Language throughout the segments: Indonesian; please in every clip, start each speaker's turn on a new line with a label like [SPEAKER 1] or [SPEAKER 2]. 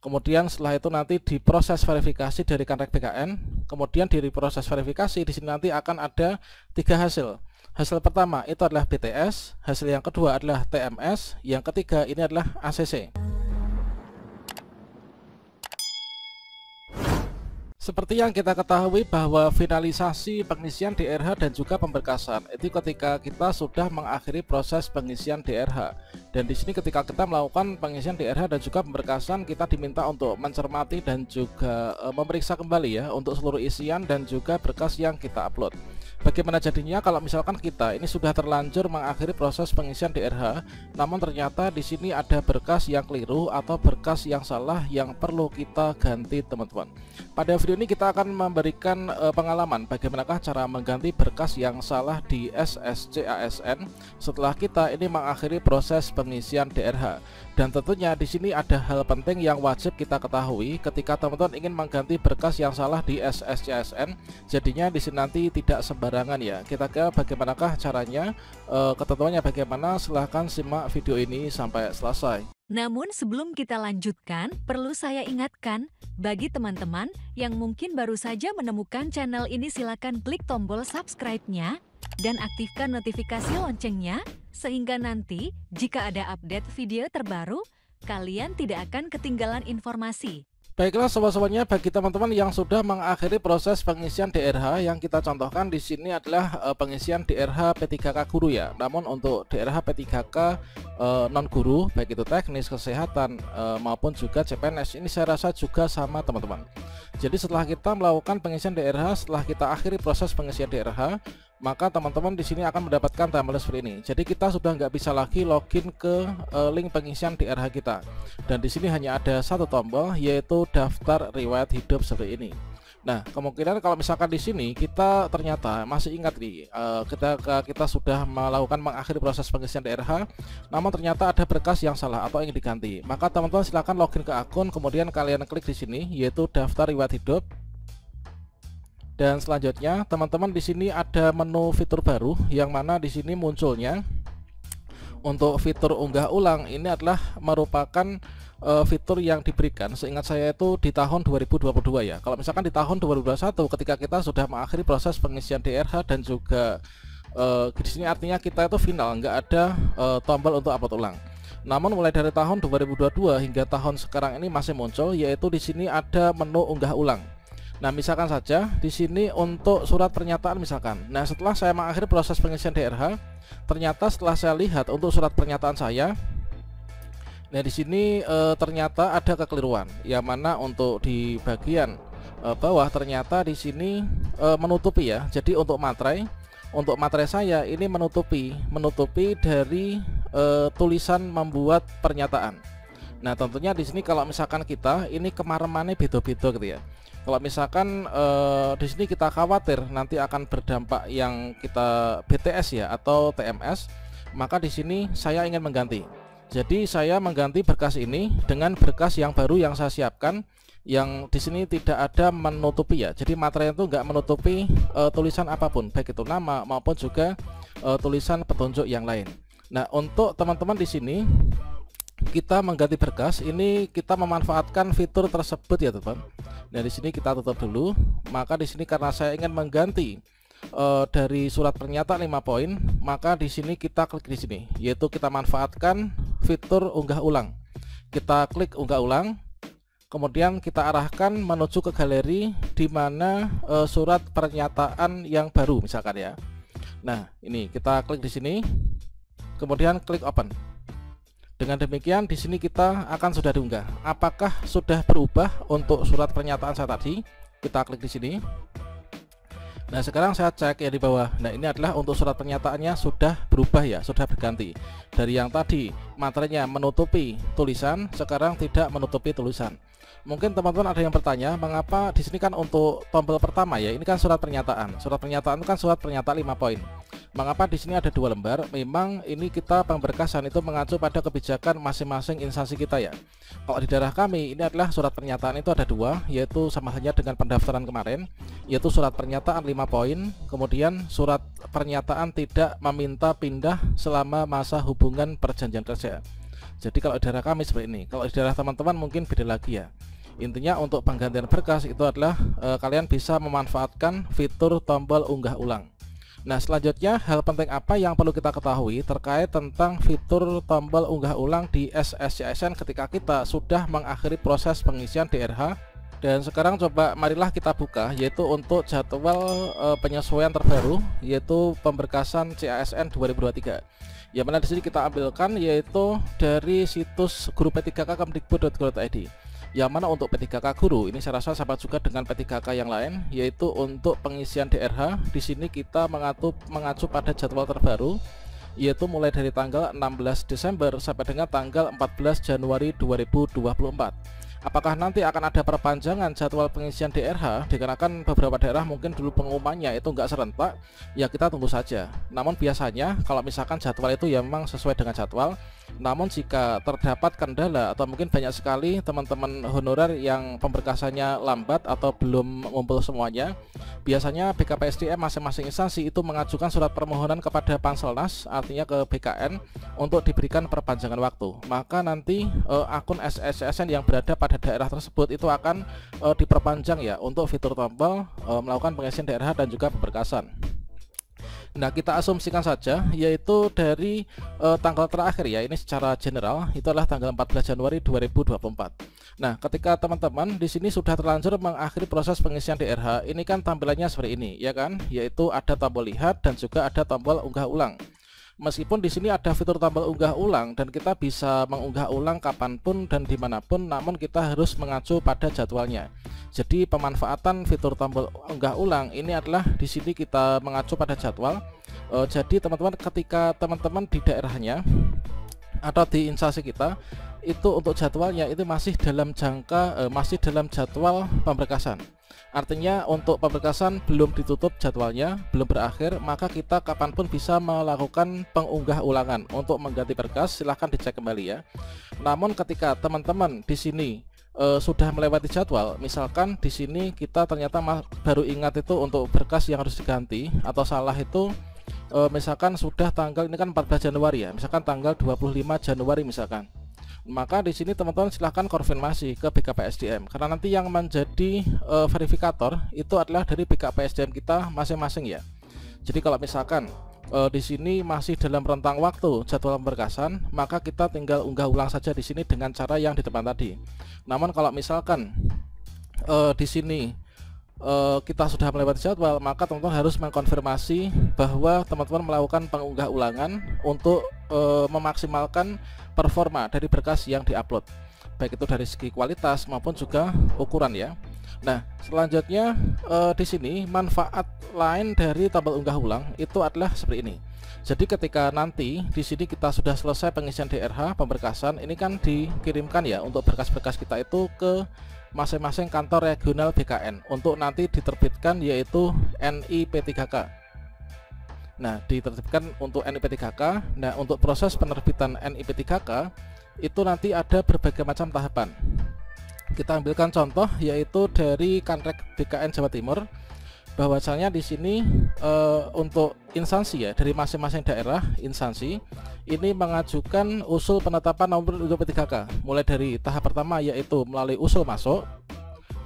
[SPEAKER 1] Kemudian setelah itu nanti diproses verifikasi dari Kanrek BKN. Kemudian dari proses verifikasi di sini nanti akan ada 3 hasil. Hasil pertama itu adalah BTS, hasil yang kedua adalah TMS, yang ketiga ini adalah ACC. Seperti yang kita ketahui bahwa finalisasi pengisian DRH dan juga pemberkasan itu ketika kita sudah mengakhiri proses pengisian DRH. Dan di sini ketika kita melakukan pengisian DRH dan juga pemberkasan, kita diminta untuk mencermati dan juga memeriksa kembali ya untuk seluruh isian dan juga berkas yang kita upload. Bagaimana jadinya kalau misalkan kita ini sudah terlanjur mengakhiri proses pengisian DRH, namun ternyata di sini ada berkas yang keliru atau berkas yang salah yang perlu kita ganti, teman-teman. Pada video ini kita akan memberikan pengalaman bagaimanakah cara mengganti berkas yang salah di SSC-ASN setelah kita ini mengakhiri proses pengisian DRH. Dan tentunya di sini ada hal penting yang wajib kita ketahui ketika teman-teman ingin mengganti berkas yang salah di SSC-ASN. Jadinya di sini nanti tidak sembarangan ya. Kita ke bagaimanakah caranya, ketentuannya bagaimana, silahkan simak video ini sampai selesai.
[SPEAKER 2] Namun sebelum kita lanjutkan, perlu saya ingatkan, bagi teman-teman yang mungkin baru saja menemukan channel ini, silakan klik tombol subscribe-nya dan aktifkan notifikasi loncengnya, sehingga nanti jika ada update video terbaru, kalian tidak akan ketinggalan informasi.
[SPEAKER 1] Baiklah sobat-sobatnya, bagi teman-teman yang sudah mengakhiri proses pengisian DRH, yang kita contohkan di sini adalah pengisian DRH P3K guru ya. Namun untuk DRH P3K non guru, baik itu teknis, kesehatan maupun juga CPNS, ini saya rasa juga sama teman-teman. Jadi setelah kita melakukan pengisian DRH, setelah kita akhiri proses pengisian DRH, maka teman-teman di sini akan mendapatkan template seperti ini. Jadi kita sudah nggak bisa lagi login ke link pengisian DRH kita. Dan di sini hanya ada satu tombol, yaitu daftar riwayat hidup seperti ini. Nah, kemungkinan kalau misalkan di sini kita ternyata masih ingat nih, kita sudah melakukan mengakhiri proses pengisian DRH, namun ternyata ada berkas yang salah atau ingin diganti, maka teman-teman silahkan login ke akun, kemudian kalian klik di sini, yaitu daftar riwayat hidup. Dan selanjutnya teman-teman di sini ada menu fitur baru, yang mana di sini munculnya untuk fitur unggah ulang. Ini adalah merupakan fitur yang diberikan, seingat saya itu di tahun 2022 ya. Kalau misalkan di tahun 2021 ketika kita sudah mengakhiri proses pengisian DRH dan juga di sini artinya kita itu final, nggak ada tombol untuk upload ulang. Namun mulai dari tahun 2022 hingga tahun sekarang ini masih muncul, yaitu di sini ada menu unggah ulang. Nah, misalkan saja di sini untuk surat pernyataan misalkan. Nah, setelah saya mengakhiri proses pengisian DRH, ternyata setelah saya lihat untuk surat pernyataan saya, nah di sini ternyata ada kekeliruan, yang mana untuk di bagian bawah ternyata di sini menutupi ya. Jadi untuk materai saya ini menutupi dari tulisan membuat pernyataan. Nah, tentunya di sini kalau misalkan kita ini kemaramannya beda-beda gitu ya. Kalau misalkan di sini kita khawatir nanti akan berdampak yang kita BTS ya atau TMS, maka di sini saya ingin mengganti. Jadi saya mengganti berkas ini dengan berkas yang baru yang saya siapkan, yang di sini tidak ada menutupi ya. Jadi materi itu nggak menutupi tulisan apapun, baik itu nama maupun juga tulisan petunjuk yang lain. Nah, untuk teman-teman di sini kita mengganti berkas ini, kita memanfaatkan fitur tersebut ya teman. Nah, di sini kita tutup dulu. Maka di sini karena saya ingin mengganti dari surat pernyataan 5 poin, maka di sini kita klik di sini, yaitu kita manfaatkan fitur unggah ulang. Kita klik unggah ulang, kemudian kita arahkan menuju ke galeri di mana surat pernyataan yang baru misalkan ya. Nah, ini kita klik di sini, kemudian klik open. Dengan demikian di sini kita akan sudah diunggah. Apakah sudah berubah untuk surat pernyataan saya tadi? Kita klik di sini. Nah, sekarang saya cek ya di bawah. Nah, ini adalah untuk surat pernyataannya sudah berubah ya, sudah berganti. Dari yang tadi materinya menutupi tulisan, sekarang tidak menutupi tulisan. Mungkin teman-teman ada yang bertanya, mengapa di sini kan untuk tombol pertama ya, ini kan surat pernyataan. Surat pernyataan itu kan surat pernyataan 5 poin. Mengapa di sini ada 2 lembar? Memang ini kita pemberkasan itu mengacu pada kebijakan masing-masing instansi kita ya. Kalau di daerah kami ini adalah surat pernyataan itu ada 2, yaitu sama halnya dengan pendaftaran kemarin, yaitu surat pernyataan 5 poin, kemudian surat pernyataan tidak meminta pindah selama masa hubungan perjanjian kerja. Jadi kalau di daerah kami seperti ini, kalau di daerah teman-teman mungkin beda lagi ya. Intinya untuk penggantian berkas itu adalah kalian bisa memanfaatkan fitur tombol unggah ulang. Nah, selanjutnya hal penting apa yang perlu kita ketahui terkait tentang fitur tombol unggah ulang di SSCSN ketika kita sudah mengakhiri proses pengisian DRH. Dan sekarang coba marilah kita buka, yaitu untuk jadwal penyesuaian terbaru, yaitu pemberkasan CASN 2023. Yang mana di sini kita ambilkan yaitu dari situs guru p3k.kemdikbud.go.id. Yang mana untuk P3K guru ini saya rasa sama juga dengan P3K yang lain, yaitu untuk pengisian DRH. Di sini kita mengacu pada jadwal terbaru, yaitu mulai dari tanggal 16 Desember sampai dengan tanggal 14 Januari 2024. Apakah nanti akan ada perpanjangan jadwal pengisian DRH dikarenakan beberapa daerah mungkin dulu pengumumannya itu enggak serentak, ya kita tunggu saja. Namun biasanya kalau misalkan jadwal itu ya memang sesuai dengan jadwal. Namun jika terdapat kendala atau mungkin banyak sekali teman-teman honorer yang pemberkasannya lambat atau belum ngumpul semuanya, biasanya BKPSDM masing-masing instansi itu mengajukan surat permohonan kepada Panselnas, artinya ke BKN, untuk diberikan perpanjangan waktu. Maka nanti akun SSCSN yang berada pada daerah tersebut itu akan diperpanjang ya untuk fitur tombol melakukan pengisian daerah dan juga pemberkasan. Nah, kita asumsikan saja yaitu dari tanggal terakhir ya, ini secara general itu adalah tanggal 14 Januari 2024. Nah, ketika teman-teman di sini sudah terlanjur mengakhiri proses pengisian DRH, ini kan tampilannya seperti ini ya kan, yaitu ada tombol lihat dan juga ada tombol unggah ulang. Meskipun di sini ada fitur tombol unggah ulang dan kita bisa mengunggah ulang kapanpun dan dimanapun, namun kita harus mengacu pada jadwalnya. Jadi pemanfaatan fitur tombol unggah ulang ini adalah di sini kita mengacu pada jadwal. Jadi teman-teman ketika teman-teman di daerahnya atau di instansi kita itu untuk jadwalnya itu masih dalam jadwal pemberkasan. Artinya untuk pemberkasan belum ditutup jadwalnya, belum berakhir, maka kita kapanpun bisa melakukan pengunggah ulangan untuk mengganti berkas. Silahkan dicek kembali ya. Namun ketika teman-teman di sini sudah melewati jadwal, misalkan di sini kita ternyata baru ingat itu untuk berkas yang harus diganti atau salah itu, misalkan sudah tanggal ini kan 14 Januari ya, misalkan tanggal 25 Januari misalkan. Maka di sini teman-teman silahkan konfirmasi ke BKPSDM, karena nanti yang menjadi verifikator itu adalah dari BKPSDM kita masing-masing ya. Jadi kalau misalkan di sini masih dalam rentang waktu jadwal pemberkasan, maka kita tinggal unggah ulang saja di sini dengan cara yang di depan tadi. Namun kalau misalkan di sini kita sudah melewati jadwal, maka teman-teman harus mengkonfirmasi bahwa teman-teman melakukan pengunggah ulangan untuk memaksimalkan performa dari berkas yang diupload, baik itu dari segi kualitas maupun juga ukuran ya. Nah, selanjutnya di sini manfaat lain dari tombol unggah ulang itu adalah seperti ini. Jadi ketika nanti di sini kita sudah selesai pengisian DRH pemberkasan, ini kan dikirimkan ya untuk berkas-berkas kita itu ke masing-masing kantor regional BKN untuk nanti diterbitkan yaitu NIP3K. Nah, diterbitkan untuk NIP3K. Nah, untuk proses penerbitan NIP3K itu nanti ada berbagai macam tahapan. Kita ambilkan contoh yaitu dari Kanrek BKN Jawa Timur, bahwasanya di sini untuk instansi ya dari masing-masing daerah instansi ini mengajukan usul penetapan nomor induk P3K mulai dari tahap pertama yaitu melalui usul masuk,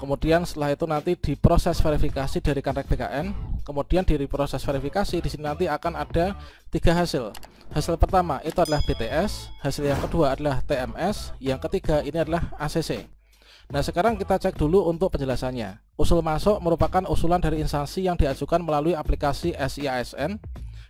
[SPEAKER 1] kemudian setelah itu nanti diproses verifikasi dari Kanrek BKN, kemudian dari proses verifikasi di sini nanti akan ada 3 hasil. Hasil pertama itu adalah BTS, hasil yang kedua adalah TMS, yang ketiga ini adalah ACC. Nah, sekarang kita cek dulu untuk penjelasannya. Usul masuk merupakan usulan dari instansi yang diajukan melalui aplikasi SIASN.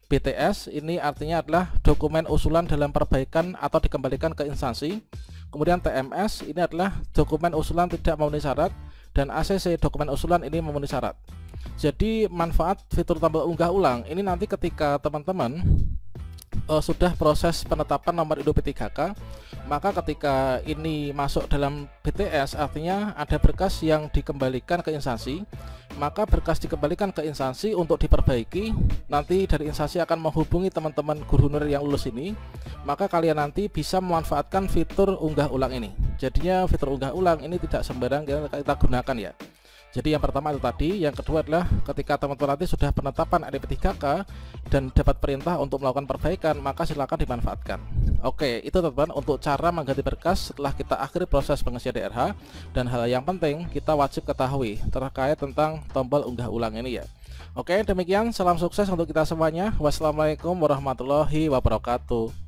[SPEAKER 1] BTS ini artinya adalah dokumen usulan dalam perbaikan atau dikembalikan ke instansi. Kemudian TMS ini adalah dokumen usulan tidak memenuhi syarat, dan ACC dokumen usulan ini memenuhi syarat. Jadi manfaat fitur tombol unggah ulang ini nanti ketika teman-teman sudah proses penetapan nomor induk P3K, maka ketika ini masuk dalam BTS artinya ada berkas yang dikembalikan ke instansi, maka berkas dikembalikan ke instansi untuk diperbaiki. Nanti dari instansi akan menghubungi teman-teman guru honorer yang lulus ini, maka kalian nanti bisa memanfaatkan fitur unggah ulang ini. Jadinya fitur unggah ulang ini tidak sembarang kita gunakan ya. Jadi yang pertama itu tadi, yang kedua adalah ketika teman-teman nanti sudah penetapan RP3K dan dapat perintah untuk melakukan perbaikan, maka silakan dimanfaatkan. Oke, itu teman-teman untuk cara mengganti berkas setelah kita akhiri proses pengisian DRH. Dan hal yang penting kita wajib ketahui terkait tentang tombol unggah ulang ini ya. Oke, demikian, salam sukses untuk kita semuanya. Wassalamualaikum warahmatullahi wabarakatuh.